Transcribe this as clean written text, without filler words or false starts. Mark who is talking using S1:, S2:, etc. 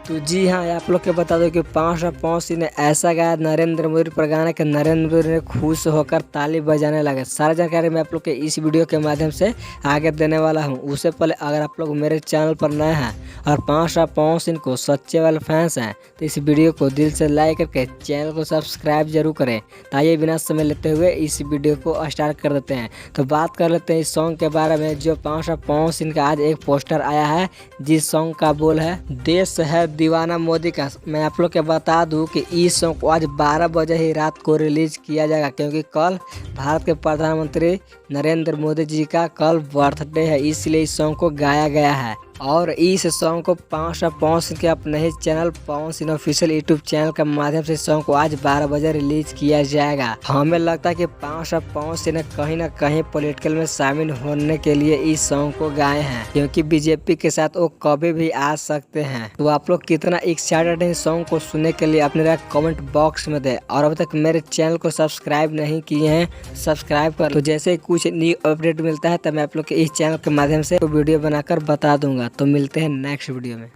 S1: तो जी हाँ, आप लोग के बता दो कि 5 ने ऐसा गाया नरेंद्र मोदी पर गाना कि नरेंद्र मोदी ने खुश होकर ताली बजाने लगे। सारा जानकारी मैं आप लोग के इस वीडियो के माध्यम से आगे देने वाला हूँ। उससे पहले अगर आप लोग मेरे चैनल पर नए हैं और 5 को सच्चे वाले फैंस हैं तो इस वीडियो को दिल से लाइक करके चैनल को सब्सक्राइब जरूर करें। ताइए बिना समय लेते हुए इस वीडियो को स्टार्ट कर देते हैं। तो बात कर लेते हैं इस सॉन्ग के बारे में जो 5 का आज एक पोस्टर आया है जिस सॉन्ग का बोल है देश है दीवाना मोदी का। मैं आप लोग के बता दूं कि इस सॉन्ग को आज 12 बजे ही रात को रिलीज किया जाएगा क्योंकि कल भारत के प्रधानमंत्री नरेंद्र मोदी जी का कल बर्थडे है, इसलिए इस सॉन्ग को गाया गया है। और इस सॉन्ग को 5 के अपने ही चैनल पवन ऑफिशियल यूट्यूब चैनल के माध्यम से सॉन्ग को आज 12 बजे रिलीज किया जाएगा। हमें लगता है कि 5 ने कहीं ना कहीं पॉलिटिकल में शामिल होने के लिए इस सॉन्ग को गाए हैं क्योंकि बीजेपी के साथ वो कभी भी आ सकते हैं। तो आप लोग कितना एक्साइटेड है इस सॉन्ग को सुनने के लिए अपने राय कमेंट बॉक्स में दे। और अभी तक मेरे चैनल को सब्सक्राइब नहीं किए हैं सब्सक्राइब कर। तो जैसे कुछ न्यू अपडेट मिलता है तब मैं आप लोग के इस चैनल के माध्यम से वीडियो बनाकर बता दूंगा। तो मिलते हैं नेक्स्ट वीडियो में।